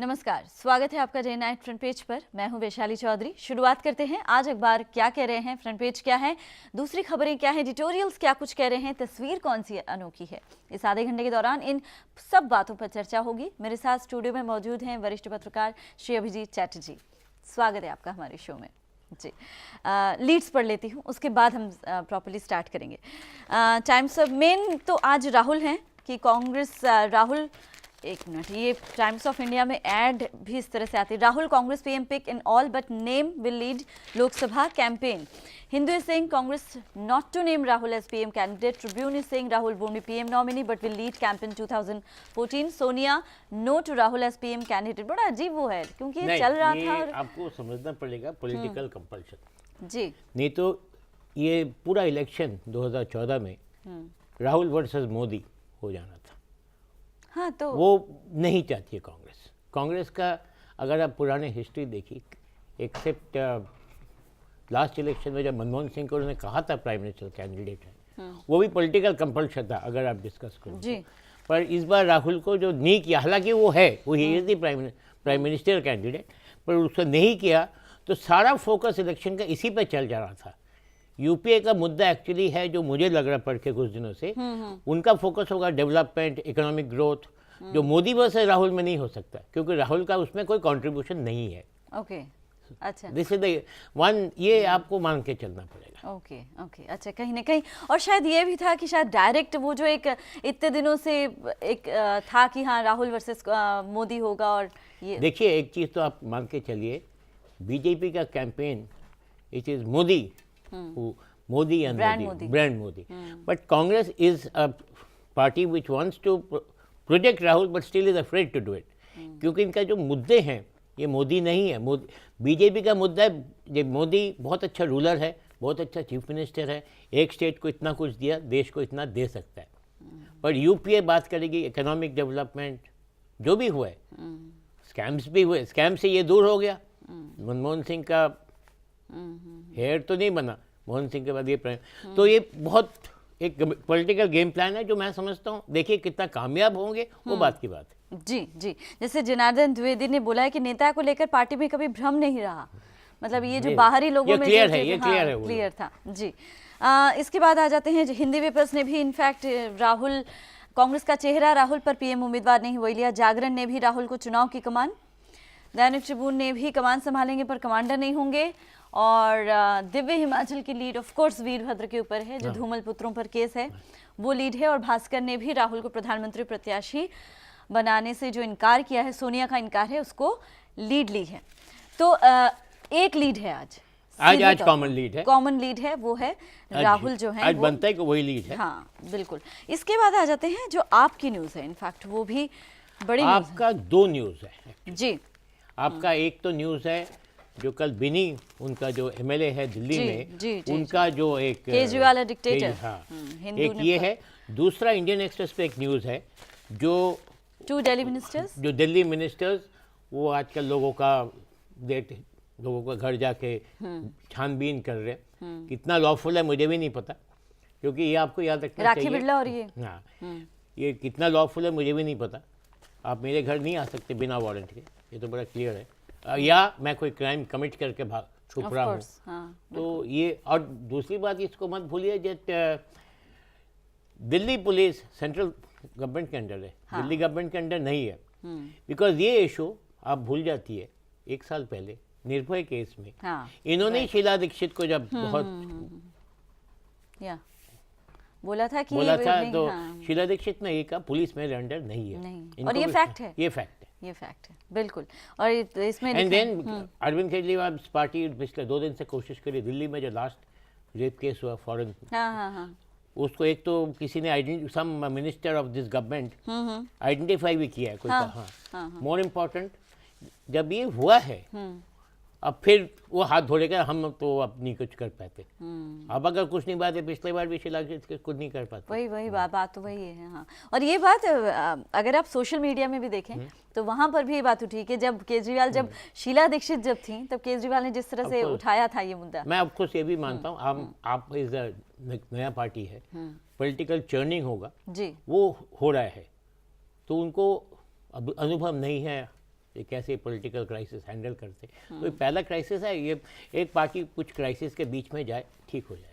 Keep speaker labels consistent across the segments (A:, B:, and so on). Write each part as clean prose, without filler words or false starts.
A: नमस्कार, स्वागत है आपका डे नाइट फ्रंट पेज पर। मैं हूं वैशाली चौधरी। शुरुआत करते हैं। आज अखबार क्या कह रहे हैं, फ्रंट पेज क्या है, दूसरी खबरें क्या है, एडिटोरियल्स क्या कुछ कह रहे हैं, तस्वीर कौन सी अनोखी है। इस आधे घंटे के दौरान इन सब बातों पर चर्चा होगी। मेरे साथ स्टूडियो में मौजूद हैं वरिष्ठ पत्रकार श्री अभिजीत चैटर्जी। स्वागत है आपका हमारे शो में जी। लीड्स पढ़ लेती हूँ, उसके बाद हम प्रॉपर्ली स्टार्ट करेंगे। टाइम्स ऑफ मेन तो आज राहुल हैं कि कांग्रेस राहुल, एक मिनट, ये टाइम्स ऑफ इंडिया में ऐड भी इस तरह से आती है। Rahul Congress PM pick in all but name will lead Lok Sabha campaign. Hindu is saying Congress not to name Rahul as PM candidate. Tribune is saying Rahul won't be PM nominee but will lead campaign 2014। Sonia no to Rahul as PM candidate. बड़ा अजीब वो है क्योंकि ये चल रहा था और
B: आपको समझना पड़ेगा पॉलिटिकल कंपल्शन
A: जी।
B: नहीं तो ये पूरा इलेक्शन 2014 में राहुल वर्सेस मोदी हो जाना था।
A: हाँ, तो
B: वो नहीं चाहती है कांग्रेस का। अगर आप पुराने हिस्ट्री देखी, एक्सेप्ट लास्ट इलेक्शन में जब मनमोहन सिंह को उन्होंने कहा था प्राइम मिनिस्टर कैंडिडेट है, वो भी पॉलिटिकल कंपल्शन था अगर आप डिस्कस करें
A: जी।
B: पर इस बार राहुल को जो नहीं किया, हालांकि वो है, वो he is the prime minister candidate, पर उसने नहीं किया तो सारा फोकस इलेक्शन का इसी पे चल जा रहा था। यूपीए का मुद्दा एक्चुअली है, जो मुझे लग रहा पढ़ के कुछ दिनों से, उनका फोकस होगा डेवलपमेंट, इकोनॉमिक ग्रोथ, जो मोदी वर्सेस राहुल में नहीं हो सकता क्योंकि राहुल का उसमें कोई कंट्रीब्यूशन नहीं है।
A: ओके, अच्छा,
B: दिस इज द वन, ये आपको मान के चलना पड़ेगा।
A: ओके ओके, अच्छा, कहीं ना कहीं। और शायद ये भी था कि शायद डायरेक्ट वो जो एक इतने दिनों से एक था कि हाँ राहुल वर्सेस मोदी होगा। और ये
B: देखिए, एक चीज़ तो आप मान के चलिए, बीजेपी का campaign it is Modi, Modi and brand Modi. But Congress is a party which wants to protect Rahul but still is afraid to do it. क्योंकि इनका जो मुद्दे हैं ये मोदी नहीं है। बीजेपी का मुद्दा है, जब मोदी बहुत अच्छा रूलर है, बहुत अच्छा चीफ मिनिस्टर है, एक स्टेट को इतना कुछ दिया, देश को इतना दे सकता है। पर यूपीए बात करेगी इकोनॉमिक डेवलपमेंट, जो भी हुआ है, स्कैम्स भी हुए, स्कैम से ये दूर हो गया। मनमोहन सिंह का हेयर तो नहीं बना, मोहन सिंह के बाद ये तो ये बहुत एक पॉलिटिकल गेम प्लान है जो मैं समझता हूँ। देखिए कितना कामयाब होंगे वो बात की बात है। जी
A: जी, जैसे जनार्दन द्विवेदी ने बोला है कि नेता को लेकर पार्टी में कभी भ्रम नहीं रहा। मतलब ये जो बाहरी लोगों में
B: क्लियर है, ये क्लियर
A: था जी। इसके बाद आ जाते हैं हिंदी पेपर्स ने भी इनफैक्ट राहुल, कांग्रेस का चेहरा राहुल पर पीएम उम्मीदवार नहीं वही लिया। जागरण ने भी राहुल को चुनाव की कमान, दैनिक ट्रिब्यून ने भी कमान संभालेंगे पर कमांडर नहीं होंगे। और दिव्य हिमाचल की लीड ऑफ कोर्स वीरभद्र के ऊपर है, जो धूमल पुत्रों पर केस है वो लीड है। और भास्कर ने भी राहुल को प्रधानमंत्री प्रत्याशी बनाने से जो इनकार किया है, सोनिया का इनकार है, उसको लीड ली है। तो एक लीड है आज
B: कॉमन लीड है,
A: वो है राहुल जो है,
B: आज बनता है कि वही लीड है।
A: हाँ बिल्कुल। इसके बाद आ जाते हैं जो आपकी न्यूज है, इनफैक्ट वो भी बड़ी
B: आपका दो न्यूज है
A: जी।
B: आपका एक तो न्यूज है जो कल बिनी, उनका जो एमएलए है दिल्ली में, उनका जो एक
A: केजरीवाल डिक्टेटर,
B: हाँ, एक ये है। दूसरा इंडियन एक्सप्रेस पे एक न्यूज़ है जो
A: 2 दिल्ली मिनिस्टर्स,
B: जो दिल्ली मिनिस्टर्स वो आजकल लोगों का घर जाके छानबीन कर रहे हैं। कितना लॉफुल है मुझे भी नहीं पता, क्योंकि ये आपको याद रखना चाहिए।
A: राखी बिरला और ये,
B: हाँ, ये कितना लॉफुल है मुझे भी नहीं पता। आप मेरे घर नहीं आ सकते बिना वारंट के, ये तो बड़ा क्लियर है। या मैं कोई क्राइम कमिट करके छुप रहा हूँ,
A: हाँ,
B: तो ये। और दूसरी बात इसको मत भूलिए, दिल्ली पुलिस सेंट्रल गवर्नमेंट के अंडर है, हाँ, दिल्ली गवर्नमेंट के अंडर नहीं है। बिकॉज ये इशू आप भूल जाती है, 1 साल पहले निर्भय केस में, हाँ, इन्होंने शीला दीक्षित को जब बहुत बोला था तो हाँ, शीला दीक्षित ने ये कहा पुलिस मेरे अंडर नहीं है,
A: और ये फैक्ट है,
B: ये फैक्ट
A: है बिल्कुल। और इसमें
B: and then Arvind Kejriwal party पिछले 2 दिन से कोशिश करी, दिल्ली में जो लास्ट रेप केस हुआ फॉरेन, उसको एक तो किसी ने some minister of this government identify भी किया है, कोई कहा। मोर इम्पोर्टेंट, जब ये हुआ है अब फिर वो हाथ धोलेगा, हम तो अब नहीं कुछ कर पाते। अब अगर कुछ नहीं बात है, पिछले बार भी शीला कुछ नहीं कर पाते।
A: वही बात तो वही है। हाँ, और ये बात अगर आप सोशल मीडिया में भी देखें तो वहां पर भी ये बात उठी कि जब केजरीवाल, जब शीला दीक्षित जब थी, तब केजरीवाल ने जिस तरह से उठाया था ये मुद्दा।
B: मैं ऑफकोर्स ये भी मानता हूँ, आप इज नया पार्टी है, पॉलिटिकल चर्निंग होगा जी, वो हो रहा है, तो उनको अब अनुभव नहीं है ये कैसे पॉलिटिकल क्राइसिस हैंडल करते। तो ये पहला क्राइसिस है, ये एक पार्टी कुछ क्राइसिस के बीच में जाए, ठीक हो जाएगा।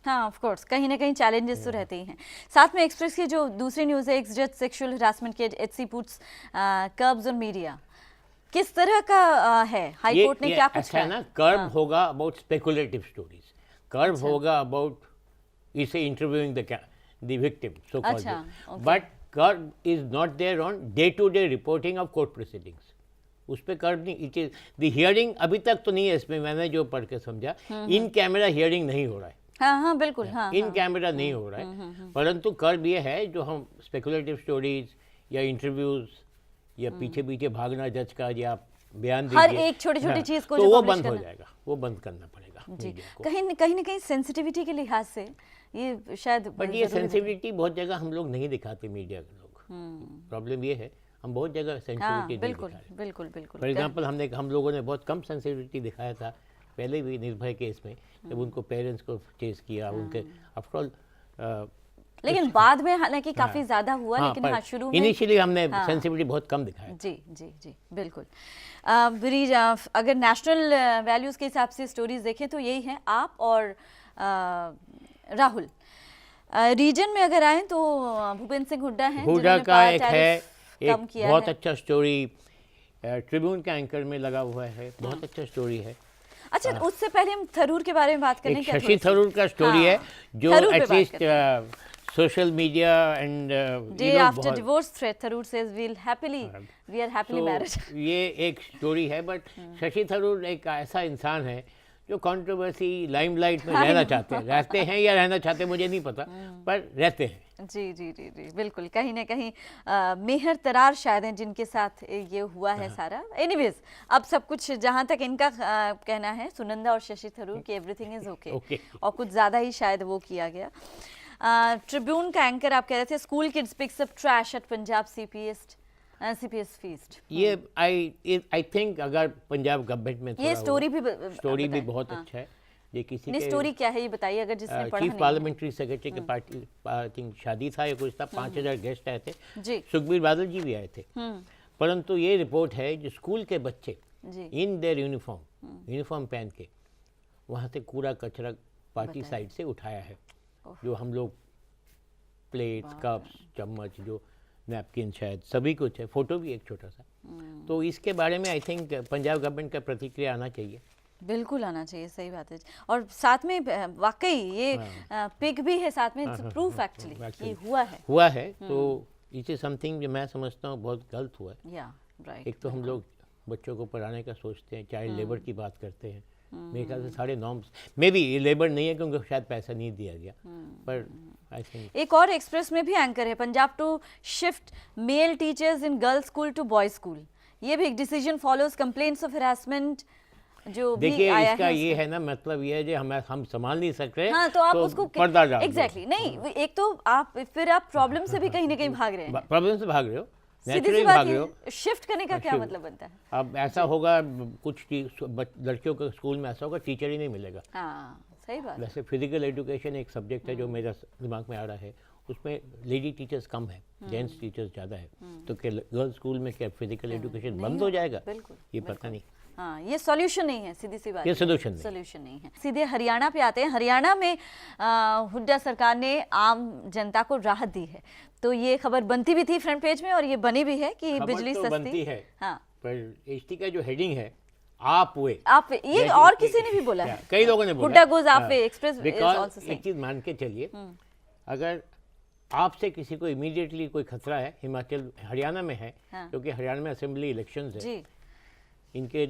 A: हाँ, ऑफ कोर्स कहीं ना कहीं चैलेंजेस तो रहते ही हैं। साथ में एक्सप्रेस की जो दूसरी न्यूज़ है, एक्स जज सेक्सुअल हरासमेंट के HC puts curbs on media, किस तरह का है? हाई कोर्ट ने क्या कुछ
B: कहा है ना, कर्ब होगा अबाउट स्पेकुलेटिव स्टोरीज, कर्ब होगा अबाउट इसे interviewing the victim, so called, but curb is not there on day to day reporting of court proceedings. उस पे कर्ब नहीं, इट इज द हियरिंग अभी तक तो नहीं है इसमें, मैंने जो पढ़ के समझा, इन कैमरा हियरिंग नहीं हो रहा है।
A: हाँ हाँ बिल्कुल, हाँ
B: इन कैमरा नहीं हो रहा है, परंतु कर्ब ये है जो हम स्पेकुलेटिव स्टोरीज या इंटरव्यूज या पीछे पीछे भागना जज का, या बयान दीजिए,
A: हर एक छोटी छोटी चीज को
B: तो वो बंद हो जाएगा, वो बंद करना पड़ेगा
A: जी।
B: मीडिया को।
A: कहीं ना कहीं सेंसिटिविटी के लिहाज से ये शायद,
B: बट ये सेंसिटिविटी बहुत जगह हम लोग नहीं दिखाते, मीडिया के लोग। प्रॉब्लम ये है, हम बहुत जगह सेंसिटिविटी नहीं दिखा रहे।
A: बिल्कुल बिल्कुल।
B: फॉर एग्जाम्पल हम लोगों ने बहुत कम सेंसिटिविटी दिखाया था पहले भी निर्भय केस में, जब उनको पेरेंट्स को चेस किया, उनके आफ्टर ऑल,
A: लेकिन बाद में हालांकि काफी ज्यादा हुआ, लेकिन हाँ शुरू में
B: इनिशियली हमने सेंसिटिविटी बहुत कम दिखाया।
A: जी जी जी बिल्कुल। ब्रीज, अगर नेशनल वैल्यूज के हिसाब से स्टोरीज देखें तो यही है, आप और राहुल। रीजन में अगर आए तो भूपेंद्र सिंह हुड्डा हैं,
B: हुड्डा का एक है, एक बहुत अच्छा स्टोरी ट्रिब्यून के एंकर में लगा हुआ है, बहुत अच्छा स्टोरी है।
A: अच्छा, उससे पहले हम थरूर के बारे में बात करें।
B: शशि थरूर का स्टोरी है जो at least social media and
A: day after divorce threat, Tharoor says we are happily married.
B: ये एक स्टोरी है, बट शशि थरूर एक ऐसा इंसान है जो कंट्रोवर्सी लाइमलाइट में रहना चाहते हैं, रहते हैं या रहना चाहते हैं मुझे नहीं पता, पर रहते हैं।
A: जी जी जी जी बिल्कुल। कहीं ना कहीं मेहर तरार शायद हैं जिनके साथ ये हुआ है सारा। एनीवेज, अब सब कुछ जहां तक इनका कहना है, सुनंदा और शशि थरूर की एवरीथिंग इज ओके, और कुछ ज्यादा ही शायद वो किया गया। ट्रिब्यून का एंकर आप कह रहे थे, school kids picks up trash at Punjab CPS feast.
B: ये आई थिंक अगर पंजाब गवर्नमेंट में
A: ये स्टोरी भी
B: बहुत अच्छा है। ये किसी
A: के स्टोरी क्या है ये बताइए, अगर जिसने पढ़ा नहीं।
B: चीफ पार्लियामेंट्री सेक्रेटरी के पार्टी आई थिंक शादी था या कुछ था, 5000 गेस्ट आए थे जी, सुखबीर बादल जी भी आए थे। परंतु ये रिपोर्ट है जो स्कूल के बच्चे इन देयर यूनिफॉर्म पहन के वहाँ से कूड़ा कचरा पार्टी साइड से उठाया है, जो हम लोग प्लेट्स, कप्स, चम्मच, जो नैपकिन, शायद सभी कुछ है, फोटो भी एक छोटा सा। तो इसके बारे में आई थिंक पंजाब गवर्नमेंट का प्रतिक्रिया आना चाहिए।
A: बिल्कुल आना चाहिए, सही बात है। और साथ में वाकई ये पिग भी है साथ में, प्रूफ एक्चुअली ये हुआ है। तो इट इज समथिंग जो मैं समझता हूँ बहुत गलत हुआ है। राइट।
B: एक तो हम लोग बच्चों को पढ़ाने का सोचते हैं, चाइल्ड लेबर की बात करते हैं, मेरे ख्याल से सारे नॉर्म्स मे बी ये लेबर नहीं है क्योंकि शायद पैसा नहीं दिया गया, पर आई थिंक।
A: एक और एक्सप्रेस में भी एंकर है, Punjab to shift male teachers in girls school to boys school, ये भी एक decision follows complaints of harassment जो
B: देखिए इसका ये है ना, मतलब ये है जो हम संभाल नहीं सक रहे।
A: हाँ, तो आप उसको
B: पर्दा डाल दो।
A: एग्जैक्टली नहीं, एक तो आप प्रॉब्लम से भी कहीं ना कहीं भाग रहे हैं,
B: प्रॉब्लम से भाग रहे हो,
A: नेचुरली भाग रहे हो। शिफ्ट करने का क्या मतलब बनता है?
B: अब ऐसा होगा कुछ लड़कियों के स्कूल में ऐसा होगा टीचर ही नहीं मिलेगा।
A: हाँ, सही बात।
B: वैसे फिजिकल एजुकेशन एक सब्जेक्ट है जो मेरा दिमाग में आ रहा है, उसमें लेडी टीचर्स कम है, जेंट्स टीचर्स ज़्यादा है, तो क्या गर्ल्स स्कूल में क्या फिजिकल एजुकेशन बंद हो जाएगा? ये पता नहीं।
A: हाँ, ये सॉल्यूशन नहीं है, सीधी सी बात,
B: ये सोल्यूशन
A: नहीं है। सीधे हरियाणा पे आते हैं। हरियाणा में हुड्डा सरकार ने आम जनता को राहत दी है, तो ये खबर बनती भी थी फ्रंट पेज में और ये बनी भी है कि बिजली
B: तो
A: सस्ती
B: बनती है।
A: हाँ,
B: पर एचटी का जो हेडिंग है आप
A: ये और किसी ने भी बोला है,
B: कई लोगों ने बोला,
A: हुड्डा गोज आप वे, एक्सप्रेस इज आल्सो सेइंग।
B: एक चीज मान के चलिए, अगर आपसे किसी को इमीडिएटली कोई खतरा है, हिमाचल हरियाणा में है, क्योंकि हरियाणा में असेंबली इलेक्शंस है, इनके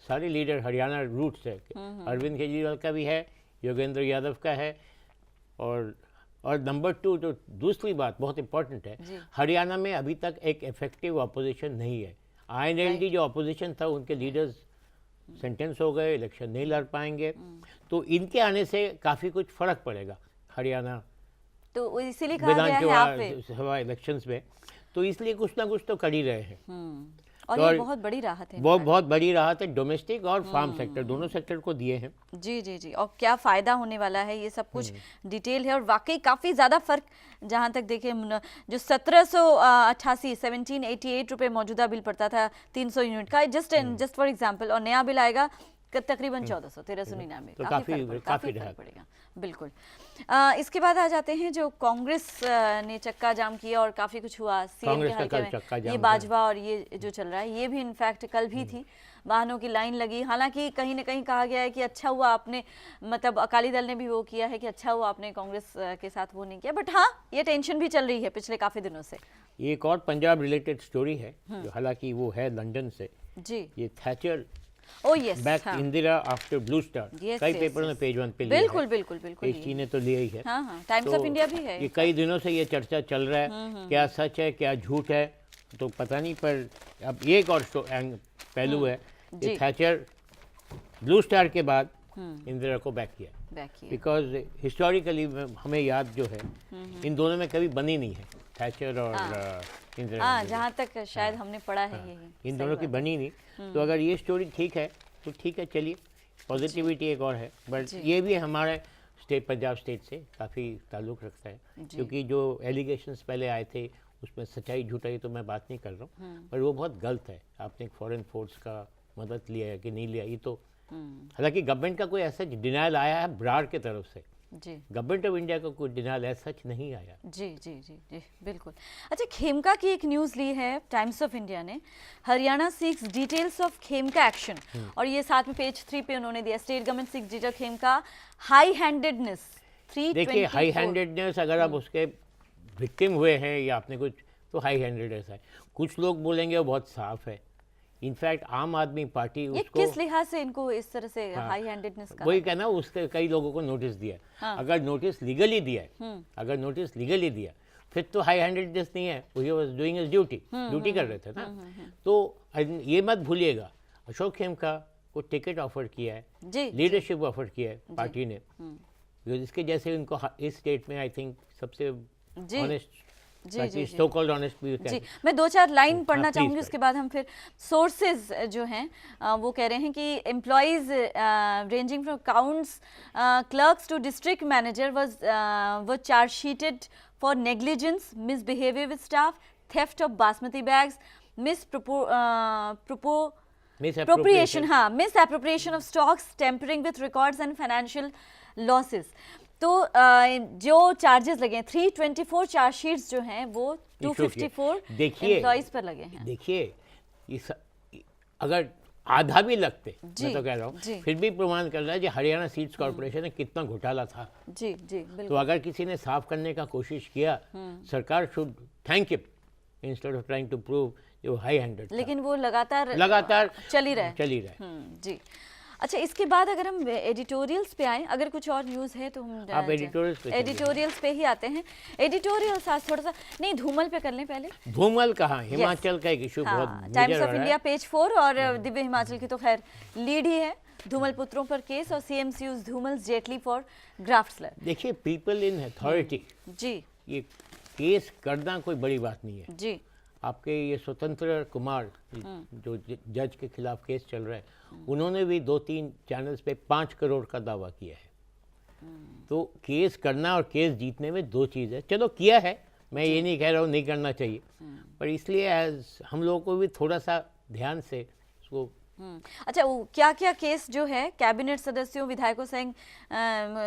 B: सारे लीडर हरियाणा रूट से, अरविंद केजरीवाल का भी है, योगेंद्र यादव का है, और नंबर 2 जो दूसरी बात बहुत इंपॉर्टेंट है, हरियाणा में अभी तक एक इफेक्टिव अपोजिशन नहीं है। INLD जो अपोजिशन था उनके लीडर्स सेंटेंस हो गए, इलेक्शन नहीं लड़ पाएंगे, तो इनके आने से काफ़ी कुछ फर्क पड़ेगा हरियाणा
A: तो इसीलिए कहा गया है आप
B: विधानसभा इलेक्शंस में, तो इसलिए कुछ ना कुछ तो कर ही रहे हैं।
A: और ये बहुत बड़ी राहत है,
B: वो बहुत बड़ी राहत है, डोमेस्टिक और फार्म सेक्टर दोनों सेक्टर को दिए हैं।
A: जी जी जी, और क्या फ़ायदा होने वाला है ये सब कुछ डिटेल है। और वाकई काफ़ी ज़्यादा फ़र्क जहाँ तक देखें, जो 1788 1788 रुपये मौजूदा बिल पड़ता था 300 यूनिट का, जस्ट फॉर एग्जांपल, और नया बिल आएगा तकरीबन 1400 1399,
B: तो
A: काफ़ी फर्क पड़ेगा। बिल्कुल। इसके बाद आ जाते हैं जो कांग्रेस ने चक्का जाम किया और काफ़ी कुछ हुआ सीएम के हल्के में, ये बाजवा और ये जो चल रहा है, ये भी इनफैक्ट कल भी थी, वाहनों की लाइन लगी। हालांकि कहीं ना कहीं कहा गया है कि अच्छा हुआ आपने, मतलब अकाली दल ने भी वो किया है कि अच्छा हुआ आपने कांग्रेस के साथ वो नहीं किया, बट हाँ ये टेंशन भी चल रही है पिछले काफ़ी दिनों से।
B: एक और पंजाब रिलेटेड स्टोरी है जो हालांकि वो है लंदन से
A: जी,
B: ये Thatcher
A: yes,
B: back Indira after blue star, कई पेपरों में पेज 1 पे लिया
A: बिल्कुल बिल्कुल बिल्कुल,
B: पेज ने तो लिया ही है।
A: हाँ, टाइम्स ऑफ इंडिया भी है।
B: ये कई दिनों से ये चर्चा चल रहा है, क्या सच है क्या झूठ है तो पता नहीं, पर अब एक और पहलू है, ये थैचर ब्लू स्टार के बाद इंदिरा को बैक किया, बिकॉज हिस्टोरिकली हमें याद जो है इन दोनों में कभी बनी नहीं है, थैचर और इंदिरा।
A: जहाँ तक शायद हमने पढ़ा है यही,
B: इन दोनों की बनी नहीं। तो अगर ये स्टोरी ठीक है तो ठीक है, चलिए पॉजिटिविटी एक और है, बट ये भी हमारे स्टेट पंजाब स्टेट से काफ़ी ताल्लुक़ रखता है, क्योंकि जो एलिगेशंस पहले आए थे उसमें सच्चाई झूठाई तो मैं बात नहीं कर रहा हूँ, पर वो बहुत गलत है। आपने एक फॉरेन फोर्स का मदद लिया है कि नहीं लिया, ये तो हालांकि गवर्नमेंट का कोई ऐसा डिनाइल आया है ब्रार के तरफ से, जी, गवर्नमेंट ऑफ इंडिया का कोई डिनाइल ऐसा सच नहीं आया।
A: जी जी जी जी बिल्कुल। अच्छा, खेमका की एक न्यूज़ ली है टाइम्स ऑफ इंडिया ने, Haryana seeks details of Khemka action, और ये साथ में पेज 3 पे उन्होंने दिया, state government seeks detail Khemka high handedness 324।
B: देखिए हाई हैंडेडनेस, अगर आप उसके विक्टिम हुए हैं या आपने कुछ, तो हाई हैंडेडनेस है। कुछ लोग बोलेंगे वो बहुत साफ है, इनफैक्ट आम आदमी पार्टी उसको
A: किस लिहाज से इनको इस तरह से हाई हैंडेडनेस का,
B: वही कहना, उसके कई लोगों को नोटिस दिया। अगर नोटिस लीगली दिया है, अगर नोटिस लीगली दिया फिर तो हाई हैंडेडनेस नहीं है, he was doing his duty कर रहे थे ना। तो ये मत भूलिएगा, अशोक खेमका को टिकट ऑफर किया है, लीडरशिप ऑफर किया है पार्टी ने, इसके जैसे उनको इस स्टेट में आई थिंक सबसे ऑनेस्ट, जी, सो कॉल्ड ऑनेस्ट भी
A: जी। मैं 2-4 लाइन पढ़ना चाहूँगी, उसके बाद हम फिर सोर्सेज जो हैं वो कह रहे हैं कि employees ranging from accounts clerks to district manager was charge-sheeted for negligence, misbehavior with staff, theft of basmati bags, misappropriation of stocks, tampering with records and financial losses. तो जो चार्जेस लगे हैं 324 चार्जशीट्स जो हैं वो 254 एम्प्लॉइज पर लगे हैं।
B: देखिए अगर आधा भी लगते, मैं तो कह रहा हूँ, फिर भी प्रमाण कर रहा है कि हरियाणा सीड्स कॉर्पोरेशन में कितना घोटाला था।
A: जी जी बिल्कुल।
B: तो अगर किसी ने साफ करने का कोशिश किया, सरकार should thank it instead of trying to prove जो हाई हैंडेड,
A: लेकिन वो लगातार चल ही रहा है। जी। अच्छा, इसके बाद अगर हम एडिटोरियल्स पे आए, अगर कुछ और न्यूज़ है तो हम
B: आप एडिटोरियल्स
A: पे ही आते हैं। एडिटोरियल्स आज थोड़ा सा नहीं, धूमल पे कर लें पहले।
B: धूमल कहाँ, हिमाचल का एक इशू बहुत
A: टाइम्स ऑफ इंडिया पेज 4, और दिव्य हिमाचल की तो खैर लीड ही है, धूमल पुत्रों पर केस और CMCU's धूमल जेटली फॉर ग्राफ्ट्सलर।
B: देखिए पीपल इन अथॉरिटी, जी, ये केस करना कोई बड़ी बात नहीं है जी। आपके ये स्वतंत्र कुमार जो जज के खिलाफ केस चल रहा है, उन्होंने भी 2-3 चैनल्स पे 5 करोड़ का दावा किया है। तो केस करना और केस जीतने में दो चीज़ है। चलो किया है, मैं ये नहीं कह रहा हूँ नहीं करना चाहिए, पर इसलिए एज हम लोगों को भी थोड़ा सा ध्यान से उसको।
A: अच्छा, क्या क्या केस जो है, कैबिनेट सदस्यों विधायकों संग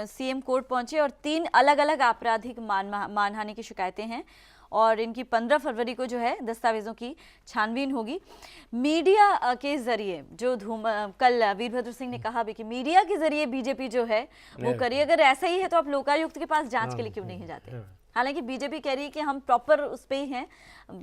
A: CM कोर्ट पहुंचे और 3 अलग अलग आपराधिक मानहानि की शिकायतें हैं, और इनकी 15 फरवरी को जो है दस्तावेजों की छानबीन होगी। मीडिया के जरिए जो कल वीरभद्र सिंह ने कहा भी कि मीडिया के जरिए बीजेपी जो है वो करिए, अगर ऐसा ही है तो आप लोकायुक्त के पास जांच के लिए क्यों नहीं जाते। हालांकि बीजेपी कह रही है कि हम प्रॉपर उस पे ही हैं,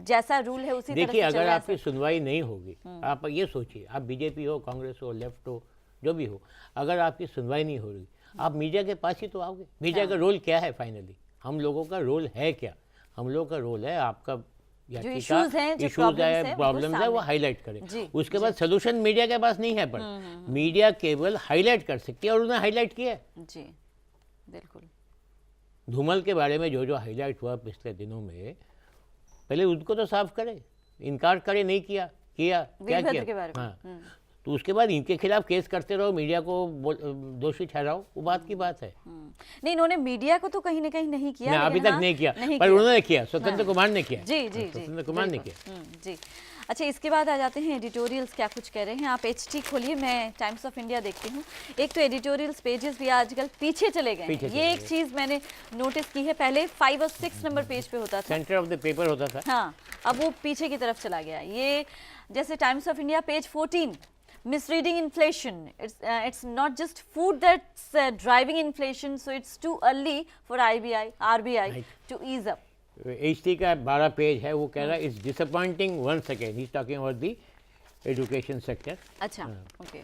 A: जैसा रूल है उसी तरह से।
B: देखिए अगर आपकी सुनवाई नहीं होगी, आप ये सोचिए, आप बीजेपी हो, कांग्रेस हो, लेफ्ट हो, जो भी हो, अगर आपकी सुनवाई नहीं हो रही, आप मीडिया के पास ही तो आओगे। मीडिया का रोल क्या है फाइनली, हम लोगों का रोल है क्या? हम लोग का रोल है आपका
A: जो इश्यूज है,
B: प्रॉब्लम्स है वो हाईलाइट करें, उसके बाद सोल्यूशन मीडिया के पास नहीं है, पर मीडिया केवल हाईलाइट कर सकती है, और उन्होंने हाईलाइट किया
A: जी बिल्कुल।
B: धूमल के बारे में जो जो हाईलाइट हुआ पिछले दिनों में, पहले उनको तो साफ करे, इनकार करे नहीं किया, किया, क्या
A: वीरभद्र
B: किया?
A: के बारे में।
B: हाँ, तो उसके बाद इनके खिलाफ केस करते रहो, मीडिया को दोषी ठहराओ, वो बात की बात है।
A: नहीं, इन्होंने मीडिया को तो कहीं ना कहीं नहीं किया,
B: अभी
A: लेकिन
B: तक नहीं किया,
A: नहीं
B: पर
A: किया।
B: उन्होंने किया, स्वतंत्र कुमार ने किया।
A: जी जी जी,
B: स्वतंत्र कुमार ने
A: बिल्कुल।
B: किया।
A: जी। अच्छा, इसके बाद आ जाते हैं एडिटोरियल्स क्या कुछ कह रहे हैं। आप HT खोलिए, मैं टाइम्स ऑफ इंडिया देखती हूँ। एक तो एडिटोरियल्स पेजेस भी आजकल पीछे चले गए हैं। ये एक चीज़ मैंने नोटिस की है, पहले 5 और 6 नंबर पेज पे होता था,
B: सेंटर ऑफ द पेपर होता था।
A: हाँ, अब वो पीछे की तरफ चला गया। ये जैसे times of India page 14, misreading inflation. It's not just food that's driving inflation, so it's too early for RBI to ease up.
B: HT का 12 पेज है, वो कह रहा है it's disappointing once again, he is talking about the education sector.
A: अच्छा, okay,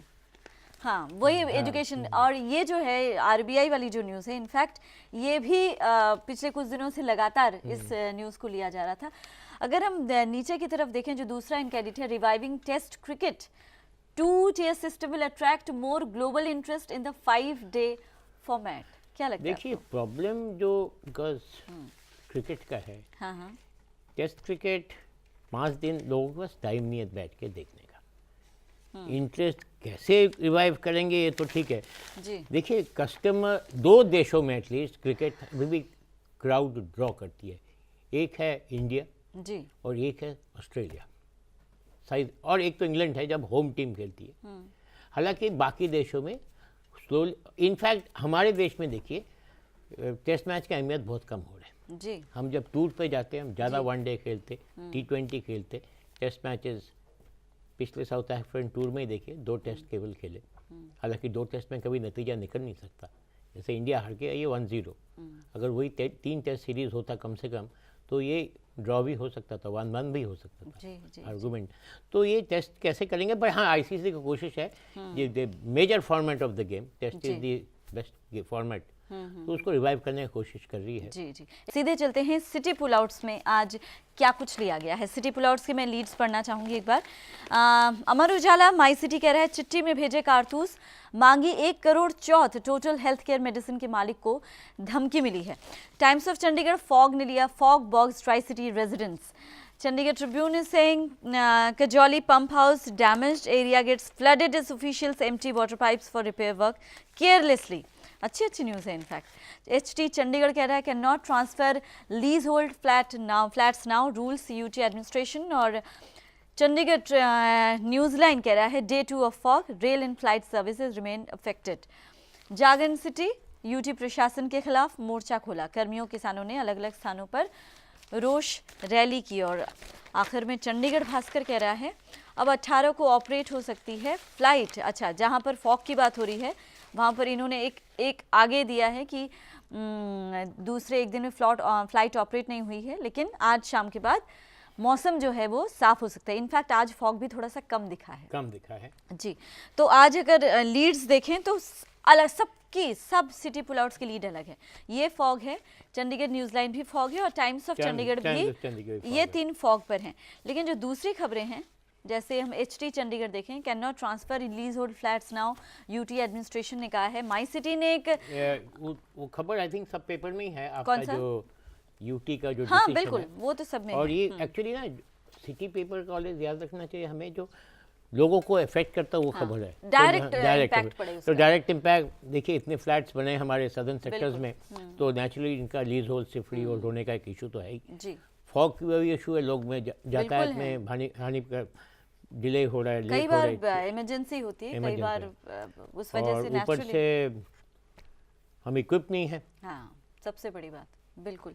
A: हाँ, वही education. और ये जो है RBI वाली जो न्यूज़ है, इनफैक्ट ये भी पिछले कुछ दिनों से लगातार इस न्यूज़ को लिया जा रहा था। अगर हम नीचे की तरफ देखें, जो दूसरा इनका एडिट है, reviving test cricket, 2-tier system will attract more global interest in the 5-day format. क्या लगता है?
B: देखिए, प्रॉब्लम जो बिकॉज क्रिकेट का है,
A: हाँ हाँ,
B: टेस्ट क्रिकेट 5 दिन लोगों के पास टाइम नहीं है बैठ के देखने का। इंटरेस्ट कैसे रिवाइव करेंगे, ये तो ठीक है
A: जी।
B: देखिए, कस्टमर 2 देशों में एटलीस्ट क्रिकेट भी क्राउड ड्रॉ करती है। एक है इंडिया
A: जी,
B: और एक है ऑस्ट्रेलिया साइज, और एक तो इंग्लैंड है जब होम टीम खेलती है। हालांकि बाकी देशों में स्लोली, इनफैक्ट हमारे देश में देखिए टेस्ट मैच की अहमियत बहुत कम हो रही है
A: जी।
B: हम जब टूर पे जाते हैं, हम ज़्यादा वनडे खेलते, T20 खेलते, टेस्ट मैचेस पिछले साउथ अफ्रीकन टूर में ही देखिए 2 टेस्ट केवल खेले। हालांकि 2 टेस्ट में कभी नतीजा निकल नहीं सकता, जैसे इंडिया हार के ये 1-0, अगर वही 3 टेस्ट सीरीज होता कम से कम, तो ये ड्रॉ भी हो सकता था, 1-1 भी हो सकता था आर्गूमेंट। तो ये टेस्ट कैसे करेंगे, पर हाँ ICC की कोशिश है, ये major format of the game, test is the best format, तो उसको रिवाइव करने की कोशिश कर रही है।
A: जी जी, सीधे चलते हैं सिटी पुल आउट्स में आज क्या कुछ लिया गया है। सिटी पुल आउट्स के मैं लीड्स पढ़ना चाहूँगी एक बार। अमर उजाला माई सिटी कह रहा है, चिट्ठी में भेजे कारतूस, मांगी 1 करोड़ चौथ, टोटल हेल्थ केयर मेडिसिन के मालिक को धमकी मिली है। टाइम्स ऑफ चंडीगढ़, फॉग ने लिया, fog बॉग्स tri city residents. Chandigarh Tribune is saying Kajoli pump house damaged, area gets flooded as officials empty water pipes for repair work carelessly. अच्छी news है in fact. HT Chandigarh कह रहा है, can not transfer lease hold flats now, rules UT administration. और Chandigarh news line कह रहा है, day 2 of fog, rail and flight services remain affected. Jagran city, UT प्रशासन के खिलाफ मोर्चा खोला, कर्मियों किसानों ने अलग अलग स्थानों पर रोष रैली की। और आखिर में चंडीगढ़ भास्कर कह रहा है, अब 18 को ऑपरेट हो सकती है फ्लाइट। अच्छा, जहां पर फॉग की बात हो रही है वहां पर इन्होंने एक आगे दिया है कि दूसरे एक दिन में फ्लाइट ऑपरेट नहीं हुई है, लेकिन आज शाम के बाद मौसम जो है वो साफ हो सकता है। इनफैक्ट आज फॉग भी थोड़ा सा कम दिखा है जी। तो आज अगर लीड्स देखें तो अलग सब सिटी पुल आउट्स की लीड अलग है। ये फॉग है, चंडीगढ़ न्यूज़ लाइन भी फॉग है, और टाइम्स ऑफ चंडीगढ़ भी, ये 3 फॉग पर हैं। लेकिन जो दूसरी खबरें हैं, जैसे हम HT चंडीगढ़ देखें, can not transfer lease hold flats now, UT administration ने कहा है। माई सिटी ने एक
B: वो खबर आई थिंक सब पेपर में ही है, आपका
A: कौन सा?
B: जो UT का जो
A: हाँ
B: decision
A: बिल्कुल,
B: है,
A: वो तो सब में
B: और
A: है।
B: ये एक्चुअली ना सिटी पेपर का ऑलवेज याद रखना चाहिए हमें, जो लोगों को इफेक्ट करता है वो खबर है,
A: डायरेक्ट इम्पैक्ट पड़े उसका।
B: तो डायरेक्ट इम्पैक्ट देखिए, इतने फ्लैट्स बने हमारे सदर्न सेक्टर्स में, तो नेचुरली इनका लीज होल्ड से फ्री होल्ड होने का एक इशू तो है ही जी। फॉग की भी इशू है, लोग में यातायात में हानि का डिले हो रहा है,
A: कई बार इमरजेंसी होती है, कई बार उस वजह से
B: ऊपर से हम इक्विप नहीं है।
A: हाँ, सबसे बड़ी बात, बिल्कुल।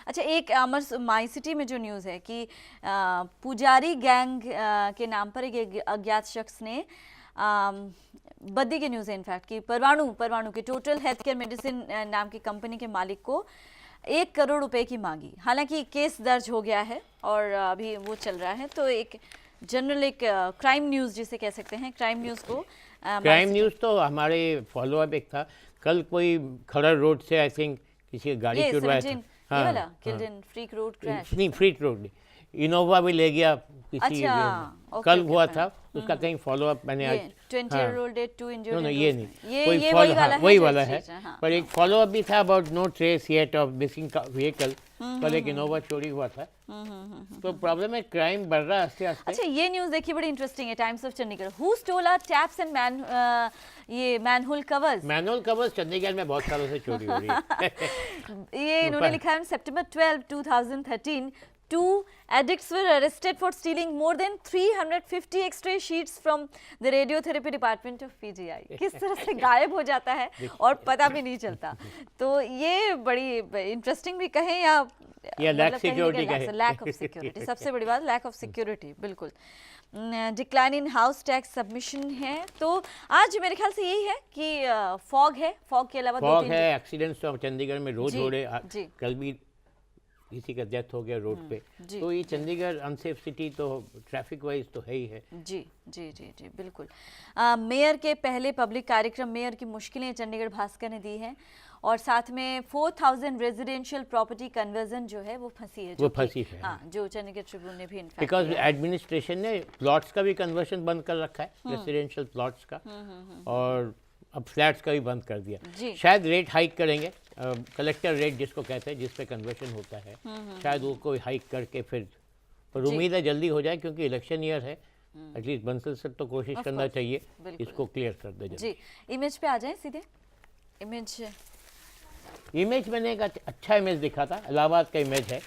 A: अच्छा, एक अमर माई सिटी में जो न्यूज़ है कि पुजारी गैंग के नाम पर एक अज्ञात शख्स ने बद्दी की न्यूज़ है इनफैक्ट कि परवाणु के टोटल हेल्थ केयर मेडिसिन नाम की कंपनी के मालिक को 1 करोड़ रुपए की मांगी। हालांकि केस दर्ज हो गया है और अभी वो चल रहा है। तो एक जनरल एक क्राइम न्यूज़ जिसे कह सकते हैं, क्राइम न्यूज़ को
B: क्राइम न्यूज़ तो हमारे फॉलोअप एक था, कल कोई खड़र रोड से आई थिंक किसी गाड़ी चुरवाया था,
A: फ्रीक रोड क्रैश,
B: नहीं फ्रीक रोड नहीं, इनोवा भी ले गया किसी
A: अच्छा, ओके,
B: कल
A: ओके,
B: हुआ
A: फाइन।
B: था उसका कहीं फॉलो अप मैंने आज
A: 20-year-old dead, 2 injured.
B: No
A: in
B: ये
A: those-
B: नहीं
A: ये
B: कोई
A: वही
B: follow-
A: वाला
B: हाँ,
A: है
B: वही
A: जो
B: वाला
A: इस
B: है
A: चीज़ हाँ,
B: पर एक फॉलो अप भी था about no trace yet of missing vehicle कल एक इनोवा चोरी हुआ था तो प्रॉब्लम है क्राइम बढ़ रहा है आस्ते आस्ते
A: अच्छा ये न्यूज़ देखिए बड़ी इंटरेस्टिंग है Times of Chandigarh who stole our taps and ये manhole covers
B: manual covers Chandigarh में बहुत सालों से चोरी हो रही है
A: ये इन्होंने लिखा है September 12, 2013 two addicts were arrested for stealing more than 350 X-ray sheets from the radiotherapy department of PGI किस तरह से गायब हो जाता है और पता भी नहीं चलता तो ये बड़ी इंटरेस्टिंग भी कहें या
B: lack security कहें।
A: लैक ऑफ सिक्योरिटी सबसे बड़ी बात लैक ऑफ सिक्योरिटी बिल्कुल decline in house tax submission है तो आज मेरे ख्याल से यही है कि फॉग है फॉग के अलावा
B: फॉग है एक्सीडेंट्स तो चंडीगढ़ में रोज हो रहे
A: जी।
B: कल भी किसी का डेथ हो गया रोड पे तो ये चंडीगढ़ अनसेफ सिटी तो ट्रैफिक वाइज तो है ही है
A: जी जी जी जी बिल्कुल मेयर के पहले पब्लिक कार्यक्रम मेयर की मुश्किलें चंडीगढ़ भास्कर ने दी हैं और साथ में 4000 रेजिडेंशियल प्रॉपर्टी कन्वर्जन जो है वो फंसी है
B: वो फंसी है
A: हाँ जो चंडीगढ़ ट्रिब्यून ने भी इनफैक्ट
B: बिकॉज एडमिनिस्ट्रेशन ने प्लॉट्स का भी कन्वर्शन बंद कर रखा है रेसिडेंशियल प्लॉट्स का और अब फ्लैट्स का भी बंद कर दिया शायद रेट हाइक करेंगे कलेक्टर रेट जिसको कहते हैं जिस पे कन्वर्शन होता है शायद वो कोई हाइक करके फिर पर उम्मीद है जल्दी हो जाए क्योंकि इलेक्शन ईयर है एटलीस्ट बंसल सर तो कोशिश करना चाहिए इसको क्लियर कर दे
A: जी इमेज पे आ जाएं सीधे
B: इमेज मैंने एक अच्छा इमेज दिखा था इलाहाबाद का इमेज है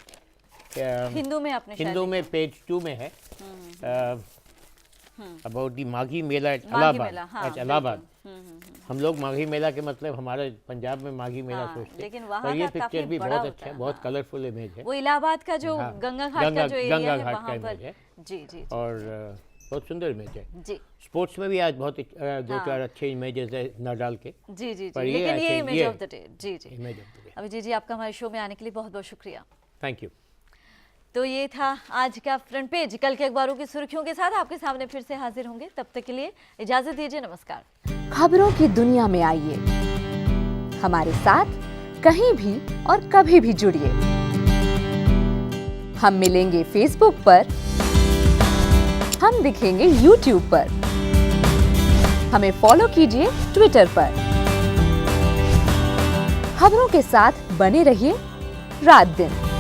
A: हिंदू में आपने
B: हिंदू में पेज 2 में है about the Maghi Mela at Allahabad हम लोग माघी मेला के मतलब हमारे पंजाब में माघी मेला सोचते
A: लेकिन
B: हैं
A: वहाँ
B: पर ये
A: का
B: पिक्चर
A: काफी
B: भी
A: बड़ा
B: बहुत
A: होता
B: अच्छा है
A: है,
B: बहुत कलरफुल इमेज है
A: वो इलाहाबाद का जो गंगा घाट का जो एरिया
B: गंगा
A: है
B: घाट का
A: वहाँ
B: इमेज
A: पर
B: है
A: जी जी
B: और बहुत सुंदर इमेज है
A: जी
B: स्पोर्ट्स में भी आज बहुत दो चार अच्छे इमेजेस है नाडाल के
A: जी जी
B: पर
A: जी
B: ये
A: लेकिन ये
B: ऐसे-
A: इमेज
B: ये
A: ऑफ द डे जी जी
B: इमेज ऑफ द डे
A: अभी जी आपका हमारे शो में आने के लिए बहुत बहुत शुक्रिया
B: थैंक यू
A: तो ये था आज का फ्रंट पेज कल के अखबारों की सुर्खियों के साथ आपके सामने फिर से हाजिर होंगे तब तक के लिए इजाजत दीजिए नमस्कार
C: खबरों की दुनिया में आइए हमारे साथ कहीं भी और कभी भी जुड़िए हम मिलेंगे फेसबुक पर हम दिखेंगे यूट्यूब पर हमें फॉलो कीजिए ट्विटर पर खबरों के साथ बने रहिए रात दिन